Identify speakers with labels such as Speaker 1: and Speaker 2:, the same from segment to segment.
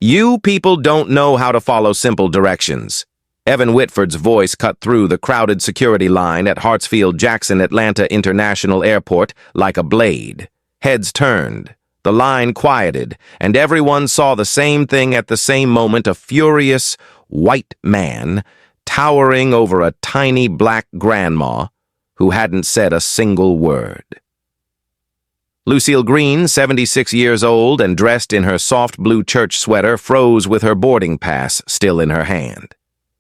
Speaker 1: You people don't know how to follow simple directions. Evan Whitford's voice cut through the crowded security line at Hartsfield-Jackson Atlanta International Airport like a blade. Heads turned, the line quieted, and everyone saw the same thing at the same moment: a furious, white man towering over a tiny black grandma who hadn't said a single word. Lucille Green, 76 years old and dressed in her soft blue church sweater, froze with her boarding pass still in her hand.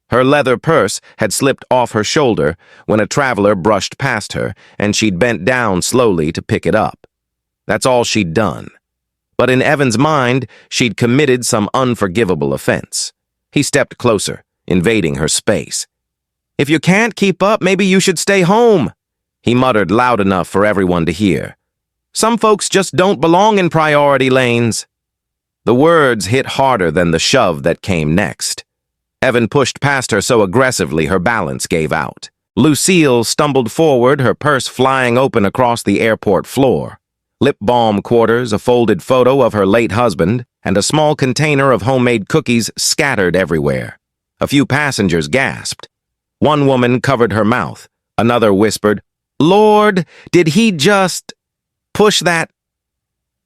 Speaker 1: Her leather purse had slipped off her shoulder when a traveler brushed past her, and she'd bent down slowly to pick it up. That's all she'd done. But in Evan's mind, she'd committed some unforgivable offense. He stepped closer, invading her space. "If you can't keep up, maybe you should stay home," he muttered loud enough for everyone to hear. "Some folks just don't belong in priority lanes." The words hit harder than the shove that came next. Evan pushed past her so aggressively her balance gave out. Lucille stumbled forward, her purse flying open across the airport floor. Lip balm quarters, a folded photo of her late husband, and a small container of homemade cookies scattered everywhere. A few passengers gasped. One woman covered her mouth. Another whispered, "Lord, did he just push that?"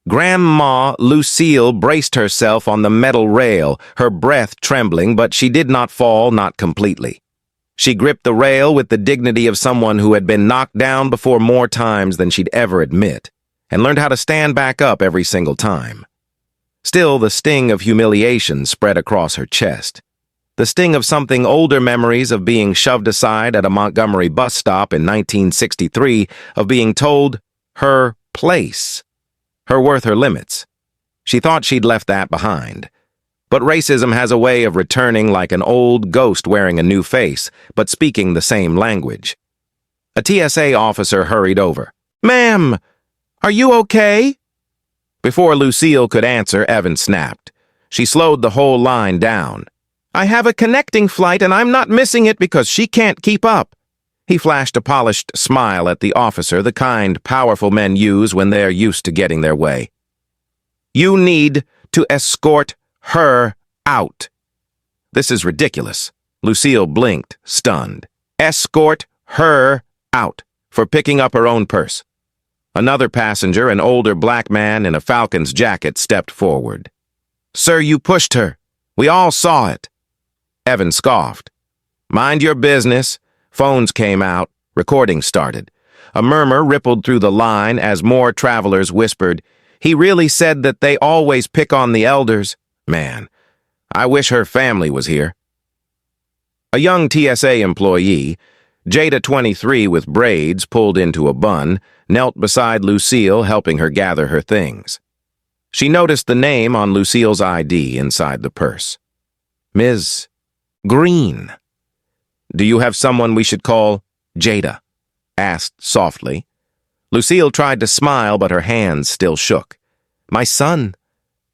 Speaker 1: Grandma Lucille braced herself on the metal rail, her breath trembling, but she did not fall, not completely. She gripped the rail with the dignity of someone who had been knocked down before more times than she'd ever admit, and learned how to stand back up every single time. Still, the sting of humiliation spread across her chest. The sting of something older memories of being shoved aside at a Montgomery bus stop in 1963, of being told her place, her worth, her limits. She thought she'd left that behind. But racism has a way of returning like an old ghost wearing a new face, but speaking the same language. A TSA officer hurried over. "Ma'am, are you okay?" Before Lucille could answer, Evan snapped. She slowed the whole line down. "I have a connecting flight and I'm not missing it because she can't keep up." He flashed a polished smile at the officer, the kind powerful men use when they're used to getting their way. "You need to escort her out." "This is ridiculous." Lucille blinked, stunned. "Escort her out for picking up her own purse." Another passenger, an older black man in a Falcons jacket, stepped forward. "Sir, you pushed her. We all saw it." Evan scoffed. "Mind your business." Phones came out. Recording started. A murmur rippled through the line as more travelers whispered, "He really said that they always pick on the elders. Man, I wish her family was here." A young TSA employee, Jada 23 with braids pulled into a bun, knelt beside Lucille, helping her gather her things. She noticed the name on Lucille's ID inside the purse. "Ms. Green." "Do you have someone we should call Jada?" asked softly. Lucille tried to smile, but her hands still shook. "My son,"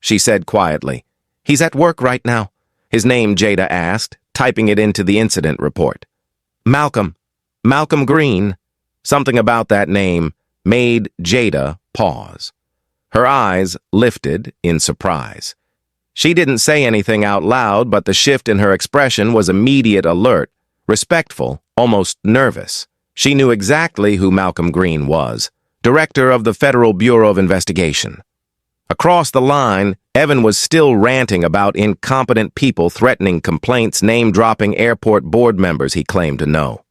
Speaker 1: she said quietly. "He's at work right now." "His name?" Jada asked, typing it into the incident report. "Malcolm Green." Something about that name made Jada pause. Her eyes lifted in surprise. She didn't say anything out loud, but the shift in her expression was immediate: alert, respectful, almost nervous. She knew exactly who Malcolm Green was, director of the Federal Bureau of Investigation. Across the line, Evan was still ranting about incompetent people threatening complaints, name-dropping airport board members he claimed to know.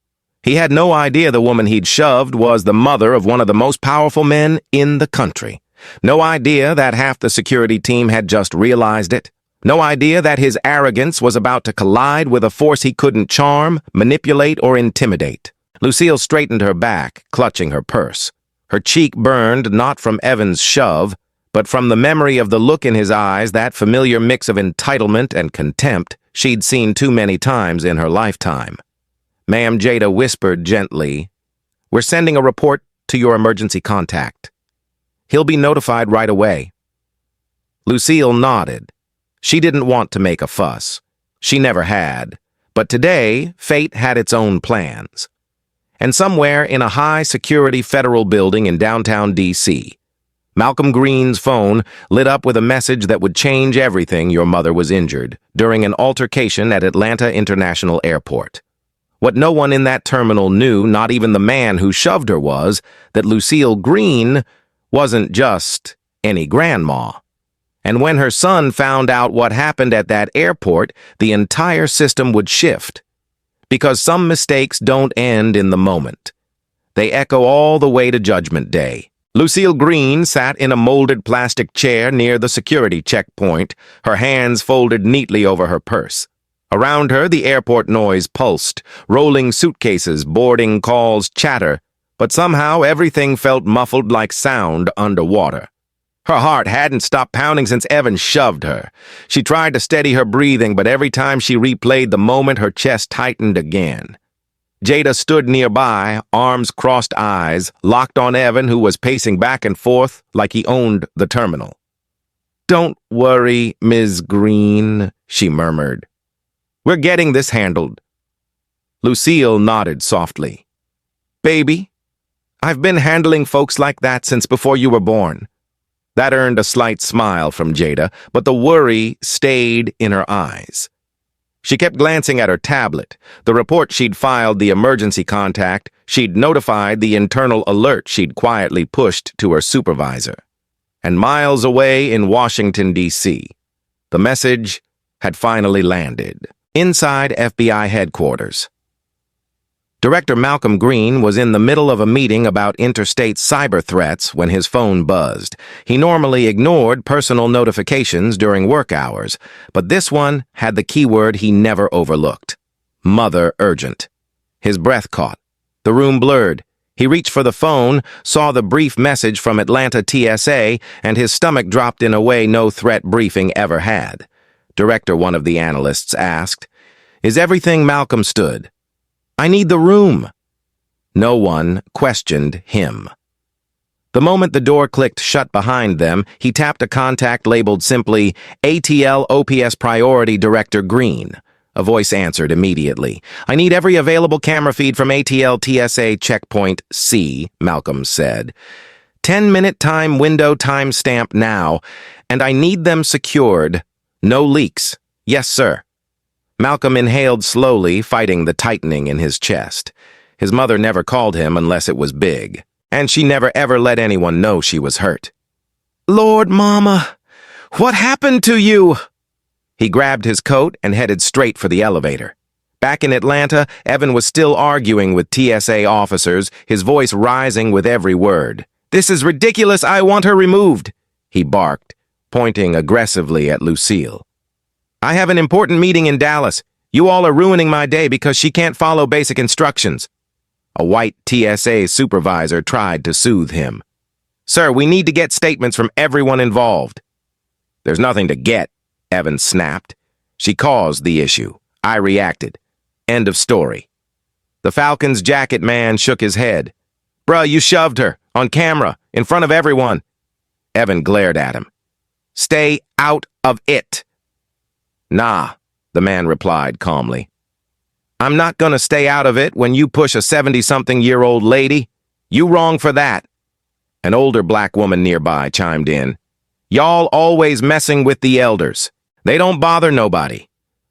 Speaker 1: He had no idea the woman he'd shoved was the mother of one of the most powerful men in the country. No idea that half the security team had just realized it. No idea that his arrogance was about to collide with a force he couldn't charm, manipulate, or intimidate. Lucille straightened her back, clutching her purse. Her cheek burned not from Evan's shove, but from the memory of the look in his eyes, that familiar mix of entitlement and contempt she'd seen too many times in her lifetime. "Ma'am," Jada whispered gently, "we're sending a report to your emergency contact. He'll be notified right away." Lucille nodded. She didn't want to make a fuss. She never had. But today, fate had its own plans. And somewhere in a high-security federal building in downtown D.C., Malcolm Green's phone lit up with a message that would change everything. Your mother was injured during an altercation at Atlanta International Airport. What no one in that terminal knew, not even the man who shoved her, was that Lucille Green wasn't just any grandma. And when her son found out what happened at that airport, the entire system would shift. Because some mistakes don't end in the moment. They echo all the way to Judgment Day. Lucille Green sat in a molded plastic chair near the security checkpoint, her hands folded neatly over her purse. Around her, the airport noise pulsed, rolling suitcases, boarding calls, chatter, but somehow everything felt muffled like sound underwater. Her heart hadn't stopped pounding since Evan shoved her. She tried to steady her breathing, but every time she replayed the moment, her chest tightened again. Jada stood nearby, arms crossed, eyes locked on Evan, who was pacing back and forth like he owned the terminal. "Don't worry, Ms. Green," she murmured. "We're getting this handled." Lucille nodded softly. "Baby, I've been handling folks like that since before you were born." That earned a slight smile from Jada, but the worry stayed in her eyes. She kept glancing at her tablet, the report she'd filed, the emergency contact she'd notified, the internal alert she'd quietly pushed to her supervisor. And miles away in Washington, D.C., the message had finally landed. Inside FBI headquarters, Director Malcolm Green was in the middle of a meeting about interstate cyber threats when his phone buzzed. He normally ignored personal notifications during work hours, but this one had the keyword he never overlooked: Mother Urgent. His breath caught. The room blurred. He reached for the phone, saw the brief message from Atlanta TSA, and his stomach dropped in a way no threat briefing ever had. "Director," one of the analysts asked, "is everything?" Malcolm stood. "I need the room." No one questioned him. The moment the door clicked shut behind them, he tapped a contact labeled simply ATL OPS Priority Director Green. A voice answered immediately. "I need every available camera feed from ATL TSA Checkpoint C," Malcolm said. 10-minute time window, timestamp now, and I need them secured. No leaks. Yes, sir." Malcolm inhaled slowly, fighting the tightening in his chest. His mother never called him unless it was big, and she never ever let anyone know she was hurt. "Lord, Mama, what happened to you?" He grabbed his coat and headed straight for the elevator. Back in Atlanta, Evan was still arguing with TSA officers, his voice rising with every word. "This is ridiculous. I want her removed," he barked, pointing aggressively at Lucille. "I have an important meeting in Dallas. You all are ruining my day because she can't follow basic instructions." A white TSA supervisor tried to soothe him. "Sir, we need to get statements from everyone involved." "There's nothing to get," Evan snapped. "She caused the issue. I reacted. End of story." The Falcons jacket man shook his head. "Bruh, you shoved her, on camera, in front of everyone." Evan glared at him. "Stay out of it." "Nah," the man replied calmly. "I'm not gonna stay out of it when you push a 70-something-year-old lady. You wrong for that." An older black woman nearby chimed in. "Y'all always messing with the elders. They don't bother nobody."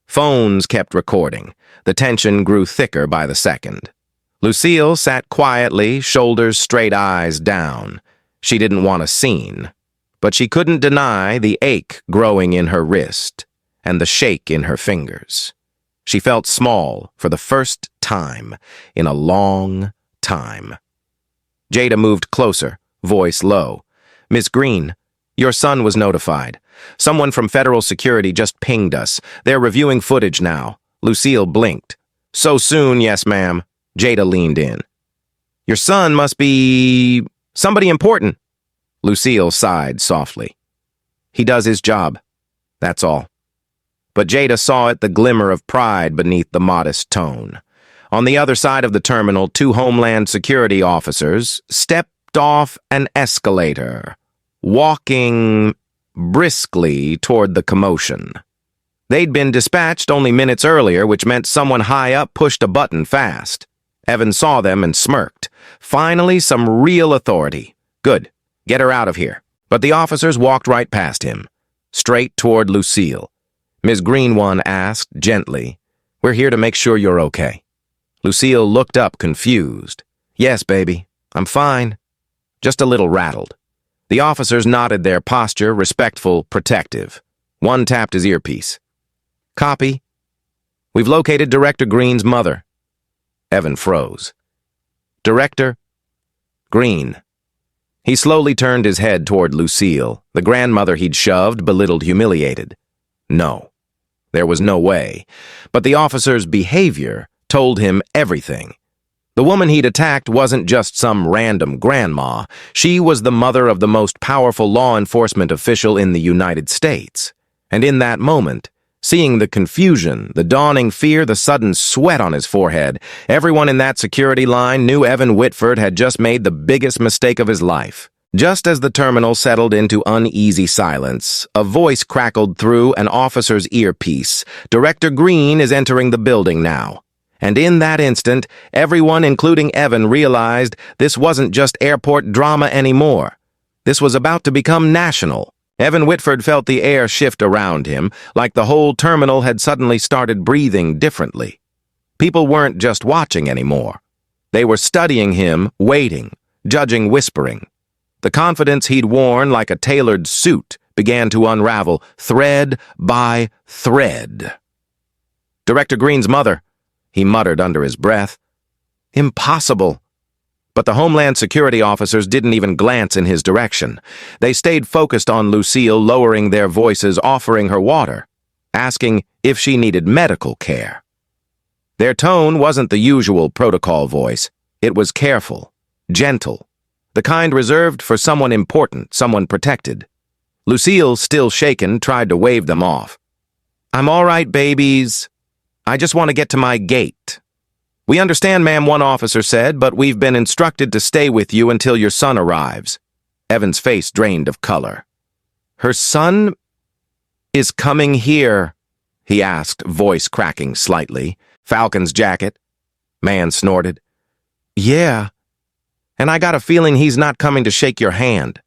Speaker 1: Phones kept recording. The tension grew thicker by the second. Lucille sat quietly, shoulders straight, eyes down. She didn't want a scene, but she couldn't deny the ache growing in her wrist and the shake in her fingers. She felt small for the first time in a long time. Jada moved closer, voice low. "Miss Green, your son was notified. Someone from Federal Security just pinged us. They're reviewing footage now." Lucille blinked. "So soon?" "Yes, ma'am." Jada leaned in. "Your son must be somebody important." Lucille sighed softly. "He does his job. That's all." But Jada saw it, the glimmer of pride beneath the modest tone. On the other side of the terminal, 2 Homeland Security officers stepped off an escalator, walking briskly toward the commotion. They'd been dispatched only minutes earlier, which meant someone high up pushed a button fast. Evan saw them and smirked. Finally, some real authority. "Good. Get her out of here." But the officers walked right past him, straight toward Lucille. Ms. Green one asked, gently, "We're here to make sure you're okay." Lucille looked up, confused. "Yes, baby, I'm fine. Just a little rattled." The officers nodded, their posture respectful, protective. One tapped his earpiece. "Copy. We've located Director Green's mother." Evan froze. "Director Green." He slowly turned his head toward Lucille, the grandmother he'd shoved, belittled, humiliated. No. There was no way. But the officer's behavior told him everything. The woman he'd attacked wasn't just some random grandma. She was the mother of the most powerful law enforcement official in the United States. And in that moment, seeing the confusion, the dawning fear, the sudden sweat on his forehead, everyone in that security line knew Evan Whitford had just made the biggest mistake of his life. Just as the terminal settled into uneasy silence, a voice crackled through an officer's earpiece. "Director Green is entering the building now." And in that instant, everyone, including Evan, realized this wasn't just airport drama anymore. This was about to become national. Evan Whitford felt the air shift around him, like the whole terminal had suddenly started breathing differently. People weren't just watching anymore. They were studying him, waiting, judging, whispering. The confidence he'd worn like a tailored suit began to unravel, thread by thread. "Director Green's mother," he muttered under his breath. "Impossible." But the Homeland Security officers didn't even glance in his direction. They stayed focused on Lucille, lowering their voices, offering her water, asking if she needed medical care. Their tone wasn't the usual protocol voice. It was careful, gentle, the kind reserved for someone important, someone protected. Lucille, still shaken, tried to wave them off. "I'm all right, babies. I just want to get to my gate." "We understand, ma'am," one officer said, "but we've been instructed to stay with you until your son arrives." Evan's face drained of color. "Her son is coming here?" he asked, voice cracking slightly. "Falcon's jacket?" Man snorted. "Yeah. And I got a feeling he's not coming to shake your hand."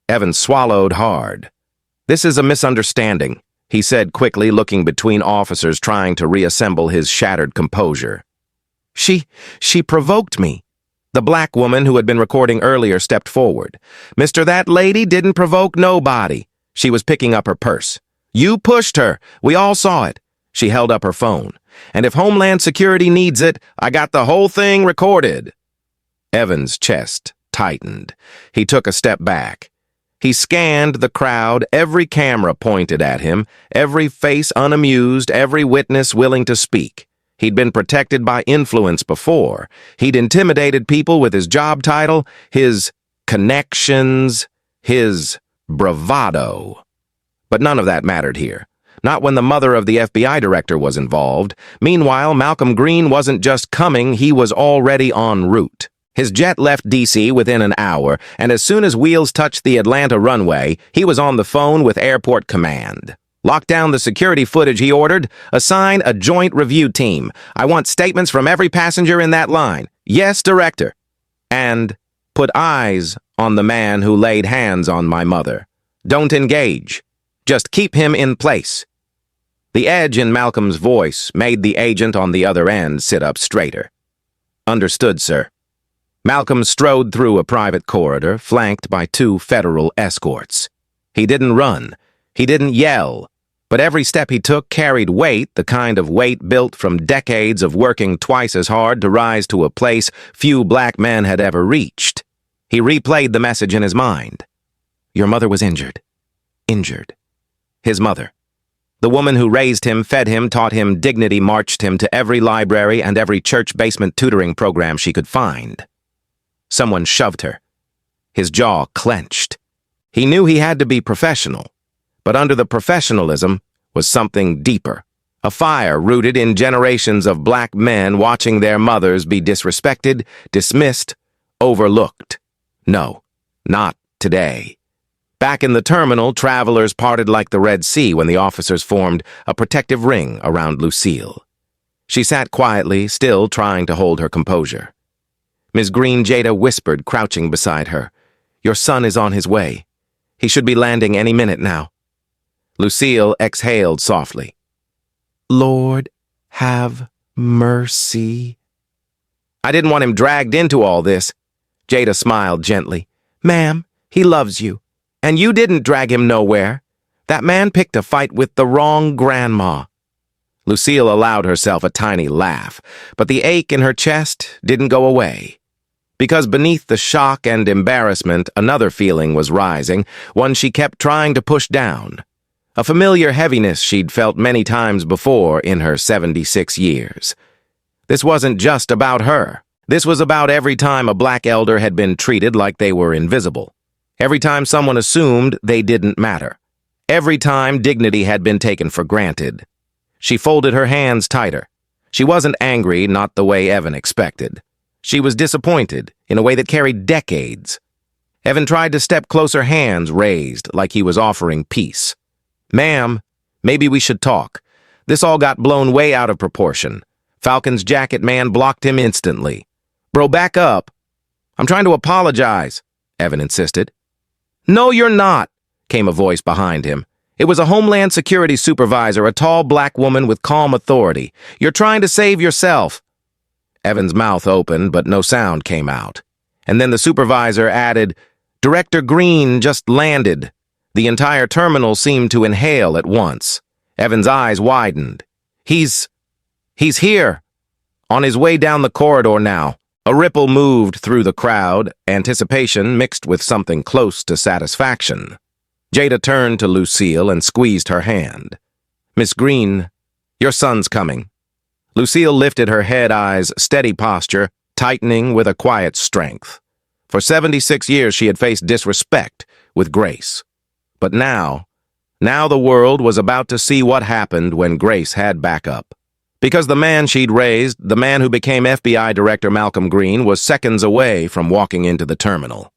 Speaker 1: Evan swallowed hard. "This is a misunderstanding," he said quickly, looking between officers, trying to reassemble his shattered composure. She provoked me." The black woman who had been recording earlier stepped forward. "Mister, that lady didn't provoke nobody. She was picking up her purse. You pushed her. We all saw it." She held up her phone. "And if Homeland Security needs it, I got the whole thing recorded." Evan's chest tightened. He took a step back. He scanned the crowd, every camera pointed at him, every face unamused, every witness willing to speak. He'd been protected by influence before. He'd intimidated people with his job title, his connections, his bravado. But none of that mattered here. Not when the mother of the FBI director was involved. Meanwhile, Malcolm Green wasn't just coming, he was already en route. His jet left D.C. within an hour, and as soon as wheels touched the Atlanta runway, he was on the phone with Airport Command. "Lock down the security footage," he ordered. "Assign a joint review team. I want statements from every passenger in that line." "Yes, Director." "And put eyes on the man who laid hands on my mother. Don't engage. Just keep him in place." The edge in Malcolm's voice made the agent on the other end sit up straighter. "Understood, sir." Malcolm strode through a private corridor, flanked by 2 federal escorts. He didn't run. He didn't yell. But every step he took carried weight, the kind of weight built from decades of working twice as hard to rise to a place few black men had ever reached. He replayed the message in his mind. Your mother was injured. Injured. His mother. The woman who raised him, fed him, taught him dignity, marched him to every library and every church basement tutoring program she could find. Someone shoved her. His jaw clenched. He knew he had to be professional. But under the professionalism was something deeper, a fire rooted in generations of black men watching their mothers be disrespected, dismissed, overlooked. No, not today. Back in the terminal, travelers parted like the Red Sea when the officers formed a protective ring around Lucille. She sat quietly, still trying to hold her composure. Ms. Green Jada whispered, crouching beside her, "Your son is on his way. He should be landing any minute now. Lucille exhaled softly. Lord, have mercy. I didn't want him dragged into all this. Jada smiled gently. Ma'am, he loves you. And you didn't drag him nowhere. That man picked a fight with the wrong grandma. Lucille allowed herself a tiny laugh, but the ache in her chest didn't go away. Because beneath the shock and embarrassment, another feeling was rising, one she kept trying to push down. A familiar heaviness she'd felt many times before in her 76 years. This wasn't just about her. This was about every time a black elder had been treated like they were invisible. Every time someone assumed they didn't matter. Every time dignity had been taken for granted. She folded her hands tighter. She wasn't angry, not the way Evan expected. She was disappointed, in a way that carried decades. Evan tried to step closer, hands raised, like he was offering peace. Ma'am, maybe we should talk. This all got blown way out of proportion. Falcon's jacket man blocked him instantly. Bro, back up. I'm trying to apologize, Evan insisted. No, you're not, came a voice behind him. It was a Homeland Security supervisor, a tall black woman with calm authority. You're trying to save yourself. Evan's mouth opened, but no sound came out. And then the supervisor added, Director Green just landed. The entire terminal seemed to inhale at once. Evan's eyes widened. He's here. On his way down the corridor now. A ripple moved through the crowd, anticipation mixed with something close to satisfaction. Jada turned to Lucille and squeezed her hand. Miss Green, your son's coming. Lucille lifted her head, eyes, steady posture, tightening with a quiet strength. For 76 years she had faced disrespect with grace. But now the world was about to see what happened when grace had backup. Because the man she'd raised, the man who became FBI Director Malcolm Green, was seconds away from walking into the terminal.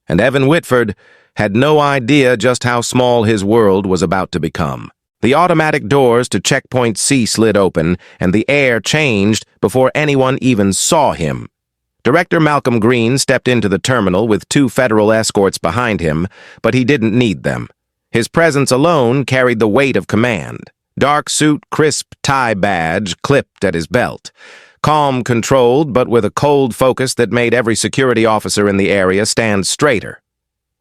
Speaker 1: And Evan Whitford had no idea just how small his world was about to become. The automatic doors to Checkpoint C slid open, and the air changed before anyone even saw him. Director Malcolm Green stepped into the terminal with 2 federal escorts behind him, but he didn't need them. His presence alone carried the weight of command. Dark suit, crisp tie badge clipped at his belt. Calm, controlled, but with a cold focus that made every security officer in the area stand straighter.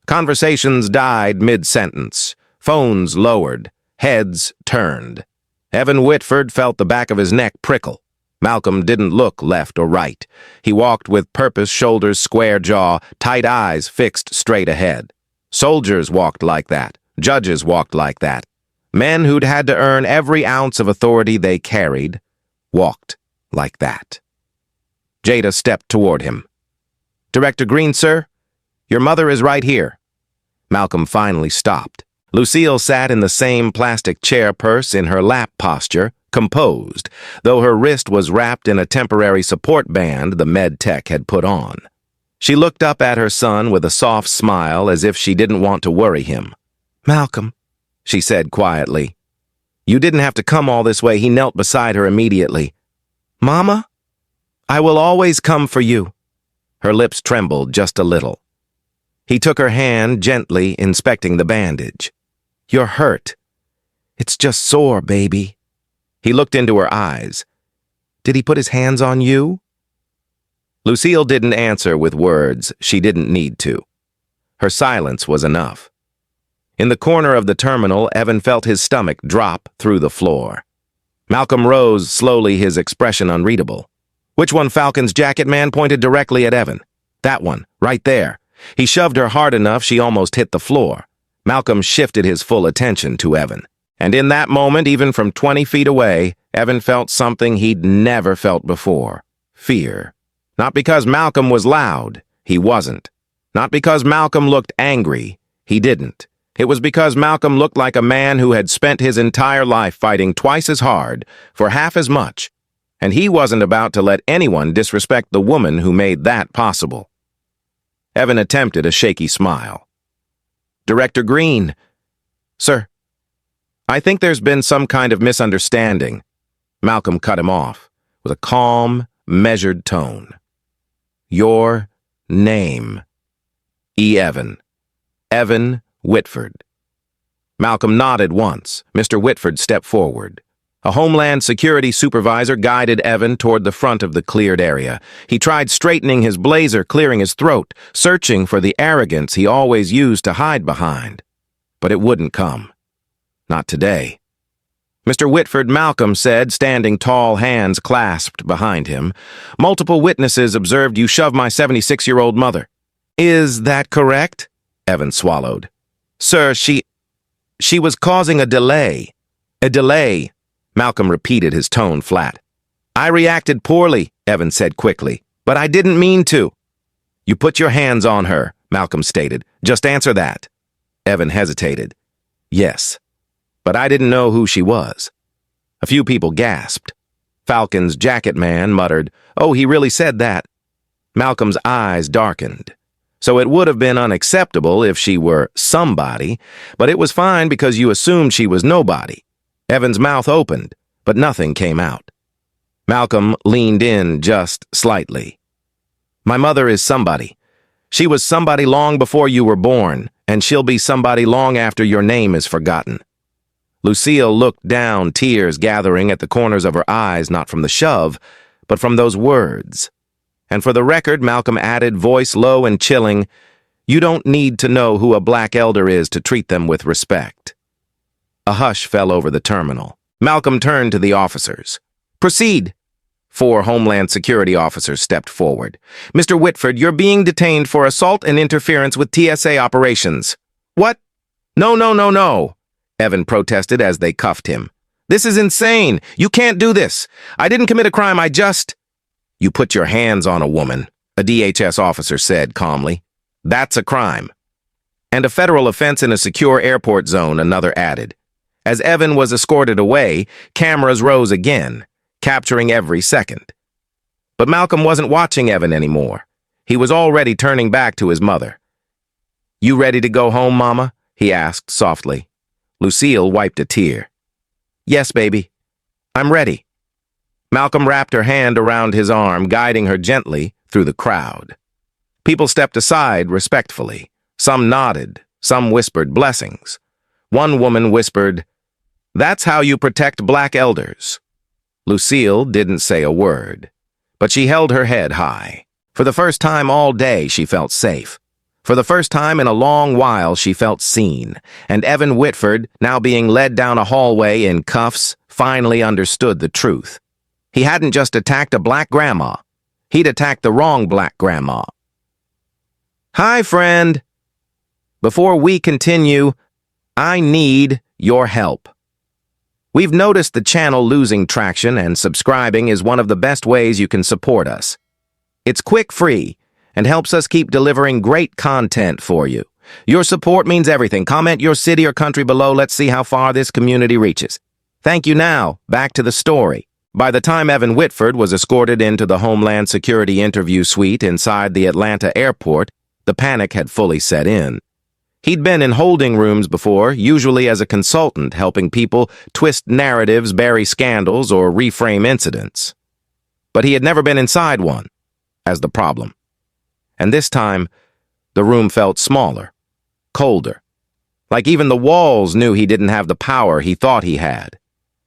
Speaker 1: Conversations died mid-sentence. Phones lowered. Heads turned. Evan Whitford felt the back of his neck prickle. Malcolm didn't look left or right. He walked with purpose, shoulders square, jaw, tight eyes fixed straight ahead. Soldiers walked like that. Judges walked like that. Men who'd had to earn every ounce of authority they carried walked like that. Jada stepped toward him. Director Green, sir, your mother is right here. Malcolm finally stopped. Lucille sat in the same plastic chair purse in her lap posture, composed, though her wrist was wrapped in a temporary support band the med tech had put on. She looked up at her son with a soft smile as if she didn't want to worry him. Malcolm, she said quietly. You didn't have to come all this way. He knelt beside her immediately. Mama, I will always come for you. Her lips trembled just a little. He took her hand, gently inspecting the bandage. You're hurt. It's just sore, baby. He looked into her eyes. Did he put his hands on you? Lucille didn't answer with words. She didn't need to. Her silence was enough. In the corner of the terminal, Evan felt his stomach drop through the floor. Malcolm rose slowly, his expression unreadable. Which one? Falcon's jacket man pointed directly at Evan. That one, right there. He shoved her hard enough she almost hit the floor. Malcolm shifted his full attention to Evan. And in that moment, even from 20 feet away, Evan felt something he'd never felt before. Fear. Not because Malcolm was loud. He wasn't. Not because Malcolm looked angry. He didn't. It was because Malcolm looked like a man who had spent his entire life fighting twice as hard for half as much, and he wasn't about to let anyone disrespect the woman who made that possible. Evan attempted a shaky smile. Director Green. Sir, I think there's been some kind of misunderstanding. Malcolm cut him off with a calm, measured tone. Your name. E. Evan. Evan Whitford. Malcolm nodded once. Mr. Whitford stepped forward. A Homeland Security supervisor guided Evan toward the front of the cleared area. He tried straightening his blazer, clearing his throat, searching for the arrogance he always used to hide behind. But it wouldn't come. Not today. Mr. Whitford, Malcolm said, standing tall, hands clasped behind him. Multiple witnesses observed you shove my 76-year-old mother. Is that correct? Evan swallowed. Sir, she was causing a delay. A delay. Malcolm repeated, his tone flat. I reacted poorly, Evan said quickly, but I didn't mean to. You put your hands on her, Malcolm stated. Just answer that. Evan hesitated. Yes, but I didn't know who she was. A few people gasped. Falcon's jacket man muttered, Oh, he really said that. Malcolm's eyes darkened. So it would have been unacceptable if she were somebody, but it was fine because you assumed she was nobody. Evan's mouth opened, but nothing came out. Malcolm leaned in just slightly. My mother is somebody. She was somebody long before you were born, and she'll be somebody long after your name is forgotten. Lucille looked down, tears gathering at the corners of her eyes, not from the shove, but from those words. And for the record, Malcolm added, voice low and chilling, You don't need to know who a black elder is to treat them with respect. A hush fell over the terminal. Malcolm turned to the officers. Proceed. 4 Homeland Security officers stepped forward. Mr. Whitford, you're being detained for assault and interference with TSA operations. What? No. Evan protested as they cuffed him. This is insane. You can't do this. I didn't commit a crime. You put your hands on a woman, a DHS officer said calmly. That's a crime. And a federal offense in a secure airport zone, another added. As Evan was escorted away, cameras rose again, capturing every second. But Malcolm wasn't watching Evan anymore. He was already turning back to his mother. You ready to go home, Mama? He asked softly. Lucille wiped a tear. Yes, baby. I'm ready. Malcolm wrapped her hand around his arm, guiding her gently through the crowd. People stepped aside respectfully. Some nodded, some whispered blessings. One woman whispered, That's how you protect black elders. Lucille didn't say a word, but she held her head high. For the first time all day, she felt safe. For the first time in a long while, she felt seen, and Evan Whitford, now being led down a hallway in cuffs, finally understood the truth. He hadn't just attacked a black grandma. He'd attacked the wrong black grandma. Hi, friend. Before we continue, I need your help. We've noticed the channel losing traction, and subscribing is one of the best ways you can support us. It's quick, free, and helps us keep delivering great content for you. Your support means everything. Comment your city or country below. Let's see how far this community reaches. Thank you. Now, back to the story. By the time Evan Whitford was escorted into the Homeland Security interview suite inside the Atlanta airport, the panic had fully set in. He'd been in holding rooms before, usually as a consultant, helping people twist narratives, bury scandals, or reframe incidents. But he had never been inside one, as the problem. And this time, the room felt smaller, colder. Like even the walls knew he didn't have the power he thought he had.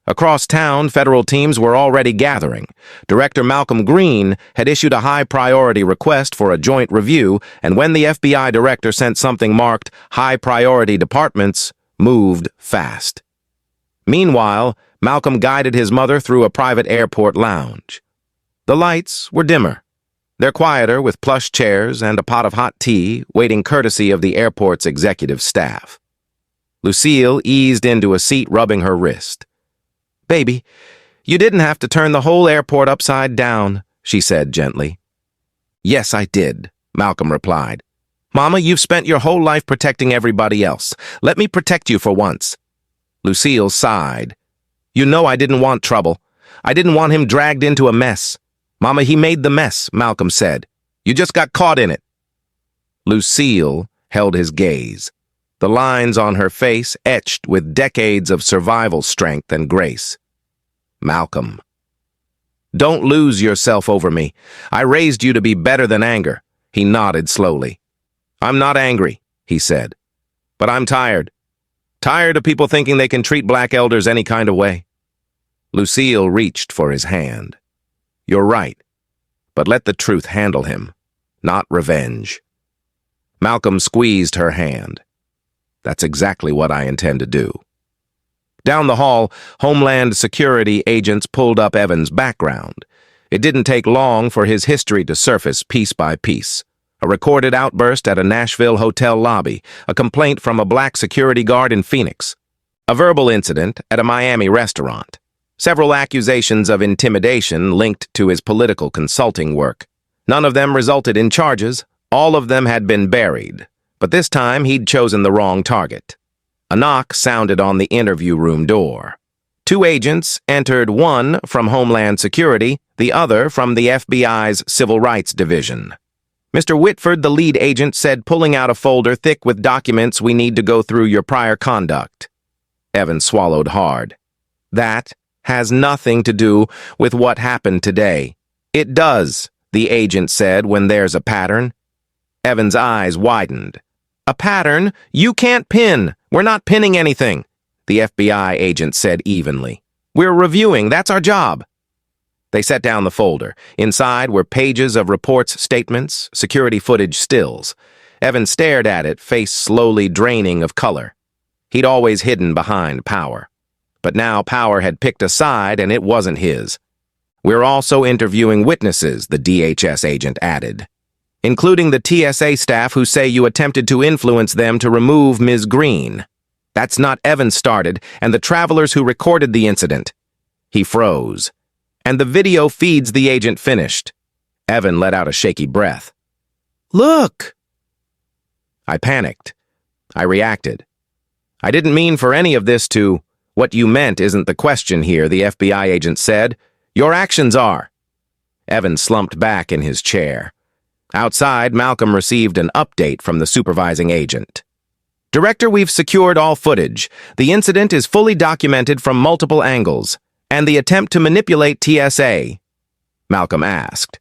Speaker 1: Across town, federal teams were already gathering. Director Lucille Green had issued a high-priority request for a joint review, and when the FBI director sent something marked high-priority departments, moved fast. Meanwhile, Malcolm guided his mother through a private airport lounge. The lights were dimmer. They're quieter, with plush chairs and a pot of hot tea, waiting courtesy of the airport's executive staff. Lucille eased into a seat, rubbing her wrist. Baby, you didn't have to turn the whole airport upside down, she said gently. Yes, I did, Malcolm replied. Mama, you've spent your whole life protecting everybody else. Let me protect you for once. Lucille sighed. You know I didn't want trouble. I didn't want him dragged into a mess. Mama, he made the mess, Malcolm said. You just got caught in it. Lucille held his gaze, the lines on her face etched with decades of survival strength and grace. Malcolm. Don't lose yourself over me. I raised you to be better than anger. He nodded slowly. I'm not angry, he said. But I'm tired. Tired of people thinking they can treat black elders any kind of way. Lucille reached for his hand. You're right, but let the truth handle him, not revenge. Malcolm squeezed her hand. That's exactly what I intend to do. Down the hall, Homeland Security agents pulled up Evan's background. It didn't take long for his history to surface piece by piece. A recorded outburst at a Nashville hotel lobby, a complaint from a black security guard in Phoenix, a verbal incident at a Miami restaurant, several accusations of intimidation linked to his political consulting work. None of them resulted in charges. All of them had been buried, but this time he'd chosen the wrong target. A knock sounded on the interview room door. Two agents entered, one from Homeland Security, the other from the FBI's Civil Rights Division. Mr. Whitford, the lead agent, said, pulling out a folder thick with documents, we need to go through your prior conduct. Evan swallowed hard. That has nothing to do with what happened today. It does, the agent said, when there's a pattern. Evan's eyes widened. A pattern? You can't pin. We're not pinning anything, the FBI agent said evenly. We're reviewing. That's our job. They set down the folder. Inside were pages of reports, statements, security footage stills. Evan stared at it, face slowly draining of color. He'd always hidden behind power. But now power had picked a side and it wasn't his. We're also interviewing witnesses, the DHS agent added, including the TSA staff who say you attempted to influence them to remove Ms. Green. That's not Evan started, and the travelers who recorded the incident. He froze. And the video feeds the agent finished. Evan let out a shaky breath. Look! I panicked. I reacted. I didn't mean for any of this to... What you meant isn't the question here, the FBI agent said. Your actions are. Evan slumped back in his chair. Outside, Malcolm received an update from the supervising agent. Director, we've secured all footage. The incident is fully documented from multiple angles. And the attempt to manipulate TSA? Malcolm asked.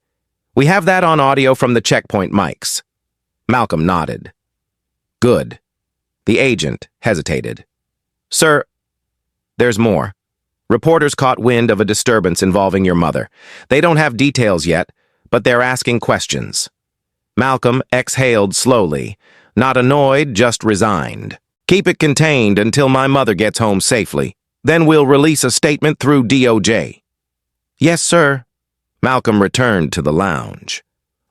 Speaker 1: We have that on audio from the checkpoint mics. Malcolm nodded. Good. The agent hesitated. Sir, there's more. Reporters caught wind of a disturbance involving your mother. They don't have details yet, but they're asking questions. Malcolm exhaled slowly, not annoyed, just resigned. Keep it contained until my mother gets home safely. Then we'll release a statement through DOJ. Yes, sir. Malcolm returned to the lounge.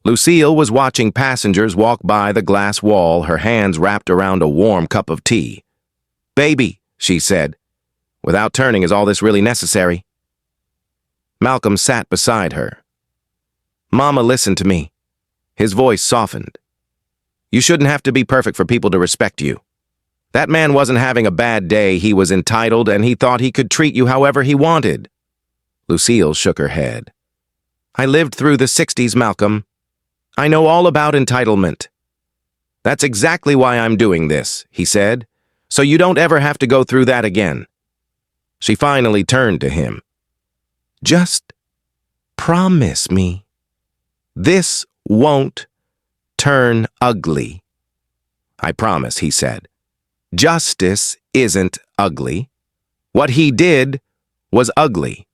Speaker 1: Lucille was watching passengers walk by the glass wall, her hands wrapped around a warm cup of tea. Baby, she said. Without turning, is all this really necessary? Malcolm sat beside her. Mama, listen to me. His voice softened. You shouldn't have to be perfect for people to respect you. That man wasn't having a bad day. He was entitled, and he thought he could treat you however he wanted. Lucille shook her head. I lived through the 60s, Malcolm. I know all about entitlement. That's exactly why I'm doing this, he said, so you don't ever have to go through that again. She finally turned to him. Just promise me. This won't turn ugly. I promise, he said. Justice isn't ugly. What he did was ugly.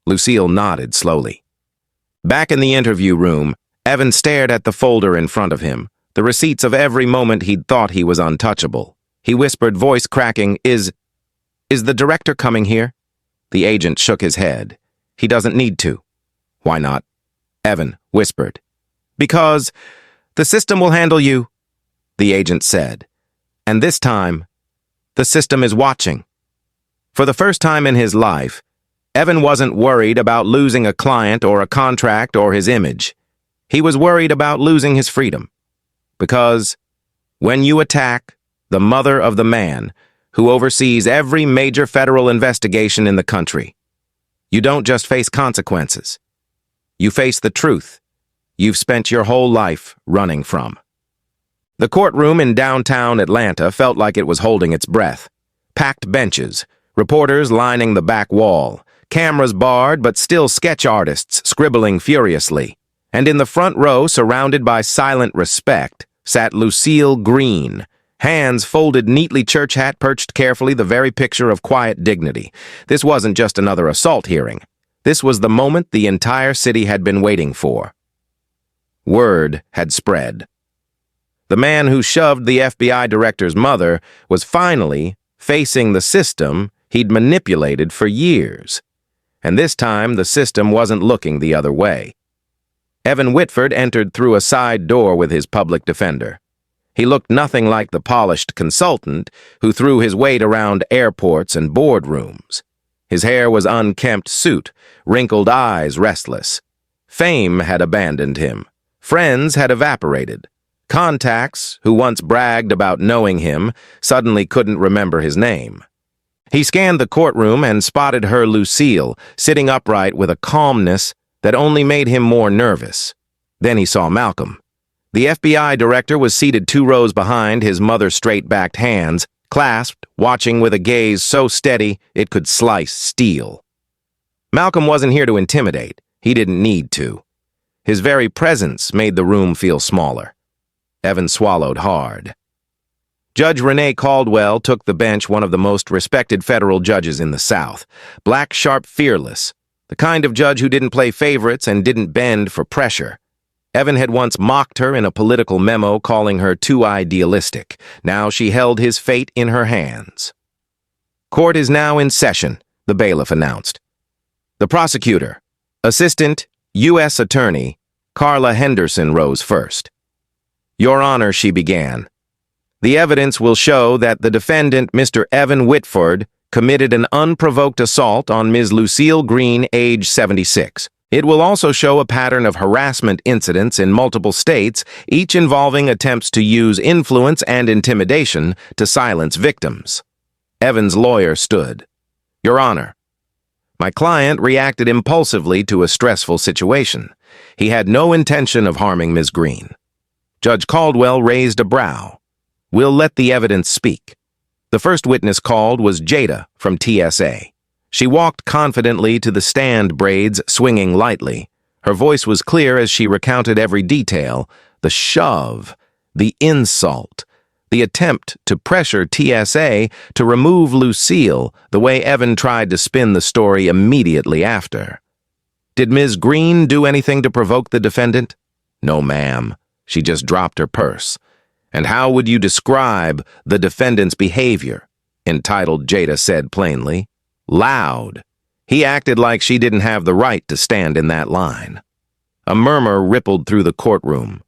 Speaker 1: Lucille nodded slowly. Back in the interview room, Evan stared at the folder in front of him, the receipts of every moment he'd thought he was untouchable. He whispered, voice cracking, Is the director coming here? The agent shook his head. He doesn't need to. Why not? Evan whispered. Because the system will handle you, the agent said. And this time, the system is watching. For the first time in his life, Evan wasn't worried about losing a client or a contract or his image. He was worried about losing his freedom. Because when you attack the mother of the man who oversees every major federal investigation in the country, you don't just face consequences. You face the truth you've spent your whole life running from. The courtroom in downtown Atlanta felt like it was holding its breath. Packed benches, reporters lining the back wall, cameras barred but still sketch artists scribbling furiously. And in the front row, surrounded by silent respect, sat Lucille Green, Hands folded neatly, church hat perched carefully, the very picture of quiet dignity. This wasn't just another assault hearing. This was the moment the entire city had been waiting for. Word had spread. The man who shoved the FBI director's mother was finally facing the system he'd manipulated for years. And this time, the system wasn't looking the other way. Evan Whitford entered through a side door with his public defender. He looked nothing like the polished consultant who threw his weight around airports and boardrooms. His hair was unkempt suit, wrinkled eyes restless. Fame had abandoned him. Friends had evaporated. Contacts, who once bragged about knowing him, suddenly couldn't remember his name. He scanned the courtroom and spotted her, Lucille, sitting upright with a calmness that only made him more nervous. Then he saw Malcolm. The FBI director was seated 2 rows behind, his mother's straight-backed hands, clasped, watching with a gaze so steady it could slice steel. Malcolm wasn't here to intimidate. He didn't need to. His very presence made the room feel smaller. Evan swallowed hard. Judge Renee Caldwell took the bench, one of the most respected federal judges in the South. Black, sharp, fearless. The kind of judge who didn't play favorites and didn't bend for pressure. Evan had once mocked her in a political memo, calling her too idealistic. Now she held his fate in her hands. Court is now in session, the bailiff announced. The prosecutor, Assistant U.S. Attorney Carla Henderson, rose first. Your Honor, she began. The evidence will show that the defendant, Mr. Evan Whitford, committed an unprovoked assault on Ms. Lucille Green, age 76. It will also show a pattern of harassment incidents in multiple states, each involving attempts to use influence and intimidation to silence victims. Evan's lawyer stood. Your Honor, my client reacted impulsively to a stressful situation. He had no intention of harming Ms. Green. Judge Caldwell raised a brow. We'll let the evidence speak. The first witness called was Jada from TSA. She walked confidently to the stand, braids swinging lightly. Her voice was clear as she recounted every detail: the shove, the insult, the attempt to pressure TSA to remove Lucille, the way Evan tried to spin the story immediately after. Did Ms. Green do anything to provoke the defendant? No, ma'am. She just dropped her purse. And how would you describe the defendant's behavior? Entitled Jada said plainly. Loud. He acted like she didn't have the right to stand in that line. A murmur rippled through the courtroom.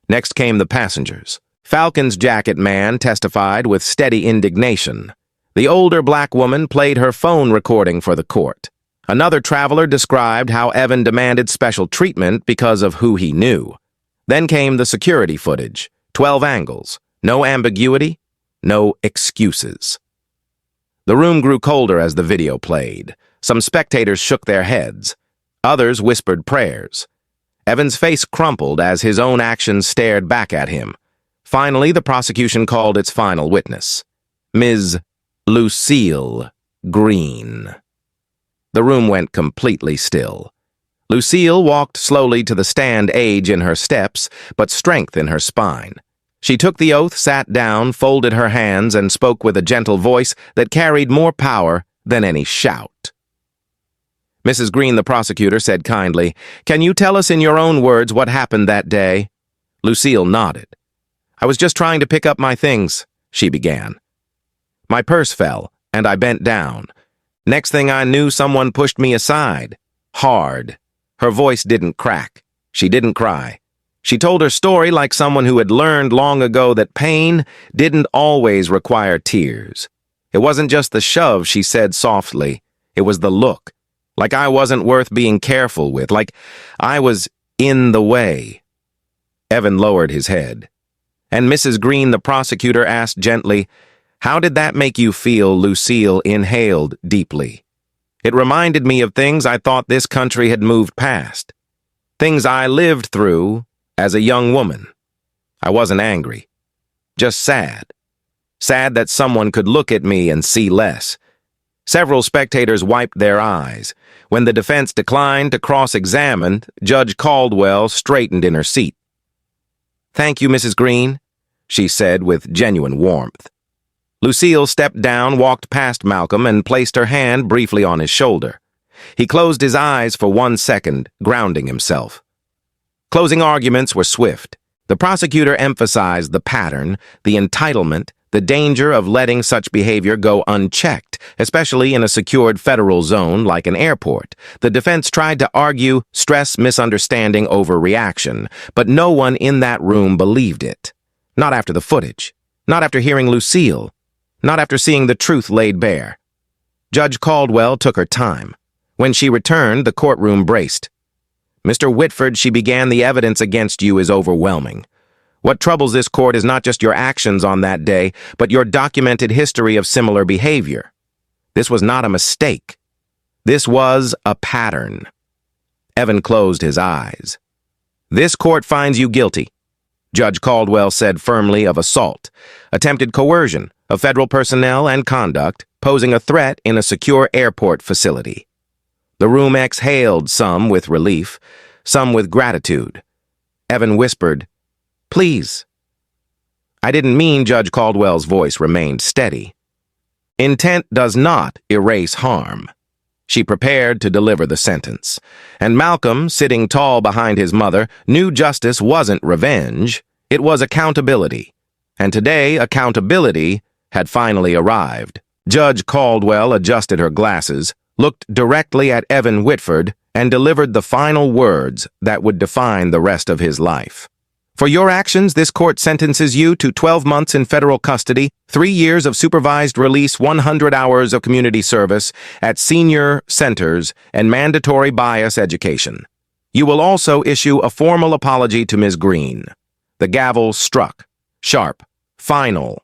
Speaker 1: Next came the passengers. Falcon's jacket man testified with steady indignation. The older black woman played her phone recording for the court. Another traveler described how Evan demanded special treatment because of who he knew. Then came the security footage. 12 angles. No ambiguity. No excuses. The room grew colder as the video played. Some spectators shook their heads. Others whispered prayers. Evan's face crumpled as his own actions stared back at him. Finally, the prosecution called its final witness, Ms. Lucille Green. The room went completely still. Lucille walked slowly to the stand, age in her steps, but strength in her spine. She took the oath, sat down, folded her hands, and spoke with a gentle voice that carried more power than any shout. Mrs. Green, the prosecutor, said kindly, "Can you tell us in your own words what happened that day?" Lucille nodded. "I was just trying to pick up my things," she began. "My purse fell, and I bent down. Next thing I knew, someone pushed me aside. Hard." Her voice didn't crack. She didn't cry. She told her story like someone who had learned long ago that pain didn't always require tears. It wasn't just the shove, she said softly. It was the look. Like I wasn't worth being careful with, like I was in the way. Evan lowered his head. And Mrs. Green, the prosecutor, asked gently, "How did that make you feel?" Lucille inhaled deeply. "It reminded me of things I thought this country had moved past. Things I lived through as a young woman. I wasn't angry, just sad. Sad that someone could look at me and see less." Several spectators wiped their eyes. When the defense declined to cross-examine, Judge Caldwell straightened in her seat. "Thank you, Mrs. Green. she said with genuine warmth. Lucille stepped down, walked past Malcolm, and placed her hand briefly on his shoulder. He closed his eyes for 1 second, grounding himself. Closing arguments were swift. The prosecutor emphasized the pattern, the entitlement, the danger of letting such behavior go unchecked, especially in a secured federal zone like an airport. The defense tried to argue, stress misunderstanding over reaction, but no one in that room believed it. Not after the footage. Not after hearing Lucille. Not after seeing the truth laid bare. Judge Caldwell took her time. When she returned, the courtroom braced. Mr. Whitford, she began, the evidence against you is overwhelming. What troubles this court is not just your actions on that day, but your documented history of similar behavior. This was not a mistake. This was a pattern. Evan closed his eyes. This court finds you guilty, Judge Caldwell said firmly, of assault, attempted coercion of federal personnel and conduct, posing a threat in a secure airport facility. The room exhaled, some with relief, some with gratitude. Evan whispered, "Please." I didn't mean. Judge Caldwell's voice remained steady. Intent does not erase harm. She prepared to deliver the sentence, and Malcolm, sitting tall behind his mother, knew justice wasn't revenge, it was accountability. And today, accountability had finally arrived. Judge Caldwell adjusted her glasses, looked directly at Evan Whitford, and delivered the final words that would define the rest of his life. For your actions, this court sentences you to 12 months in federal custody, 3 years of supervised release, 100 hours of community service at senior centers, and mandatory bias education. You will also issue a formal apology to Ms. Green. The gavel struck. Sharp. Final.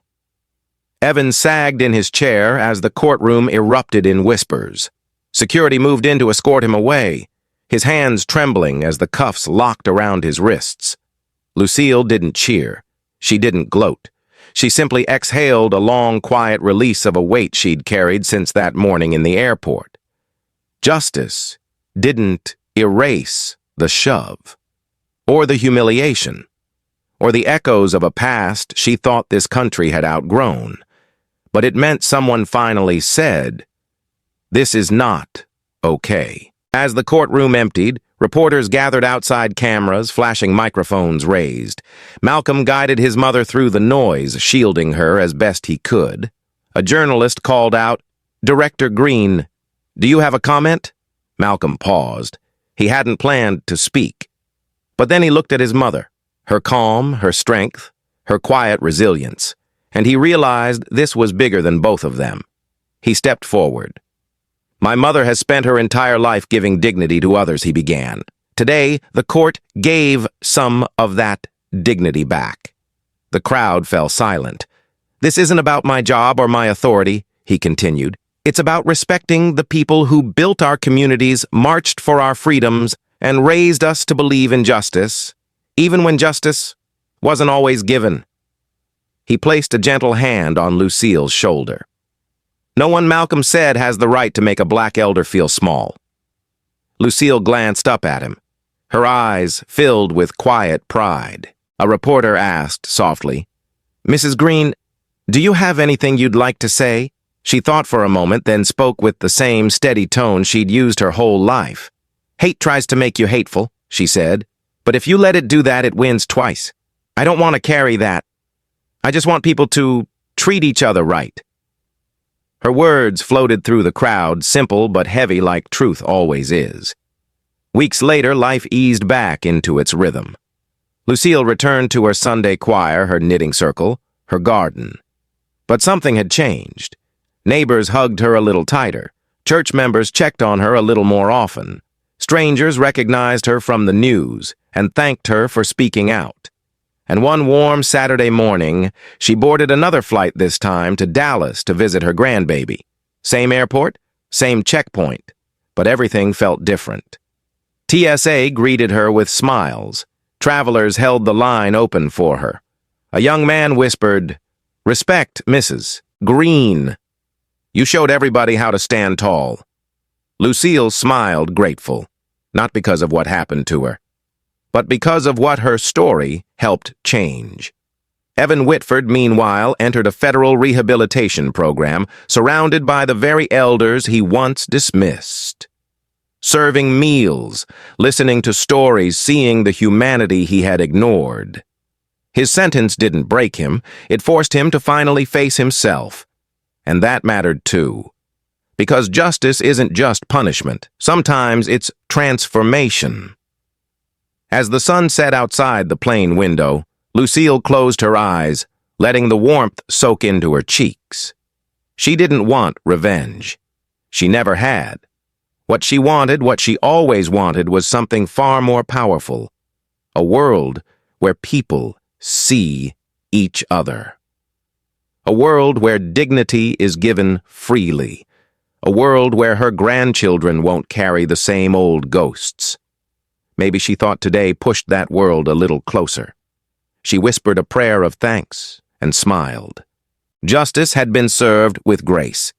Speaker 1: Evan sagged in his chair as the courtroom erupted in whispers. Security moved in to escort him away, his hands trembling as the cuffs locked around his wrists. Lucille didn't cheer. She didn't gloat. She simply exhaled a long, quiet release of a weight she'd carried since that morning in the airport. Justice didn't erase the shove, or the humiliation, or the echoes of a past she thought this country had outgrown. But it meant someone finally said, "This is not okay." As the courtroom emptied, reporters gathered outside, cameras, flashing microphones raised. Malcolm guided his mother through the noise, shielding her as best he could. A journalist called out, "Director Green, do you have a comment?" Malcolm paused. He hadn't planned to speak. But then he looked at his mother, her calm, her strength, her quiet resilience, and he realized this was bigger than both of them. He stepped forward. "My mother has spent her entire life giving dignity to others," he began. Today, the court gave some of that dignity back. The crowd fell silent. "This isn't about my job or my authority," he continued. "It's about respecting the people who built our communities, marched for our freedoms, and raised us to believe in justice, even when justice wasn't always given." He placed a gentle hand on Lucille's shoulder. "No one," Malcolm said, "has the right to make a black elder feel small." Lucille glanced up at him, her eyes filled with quiet pride. A reporter asked softly, "Mrs. Green, do you have anything you'd like to say?" She thought for a moment, then spoke with the same steady tone she'd used her whole life. "Hate tries to make you hateful," she said, "but if you let it do that, it wins twice. I don't want to carry that. I just want people to treat each other right." Her words floated through the crowd, simple but heavy like truth always is. Weeks later, life eased back into its rhythm. Lucille returned to her Sunday choir, her knitting circle, her garden. But something had changed. Neighbors hugged her a little tighter. Church members checked on her a little more often. Strangers recognized her from the news and thanked her for speaking out. And one warm Saturday morning, she boarded another flight, this time to Dallas to visit her grandbaby. Same airport, same checkpoint, but everything felt different. TSA greeted her with smiles. Travelers held the line open for her. A young man whispered, "Respect, Mrs. Green. You showed everybody how to stand tall." Lucille smiled, grateful, not because of what happened to her, but because of what her story helped change. Evan Whitford, meanwhile, entered a federal rehabilitation program surrounded by the very elders he once dismissed. Serving meals, listening to stories, seeing the humanity he had ignored. His sentence didn't break him, it forced him to finally face himself. And that mattered too. Because justice isn't just punishment. Sometimes it's transformation. As the sun set outside the plane window, Lucille closed her eyes, letting the warmth soak into her cheeks. She didn't want revenge. She never had. What she wanted, what she always wanted, was something far more powerful. A world where people see each other. A world where dignity is given freely. A world where her grandchildren won't carry the same old ghosts. Maybe she thought today pushed that world a little closer. She whispered a prayer of thanks and smiled. Justice had been served with grace.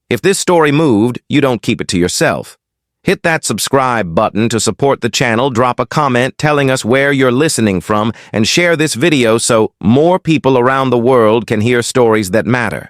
Speaker 1: If this story moved, you don't keep it to yourself. Hit that subscribe button to support the channel, drop a comment telling us where you're listening from, and share this video so more people around the world can hear stories that matter.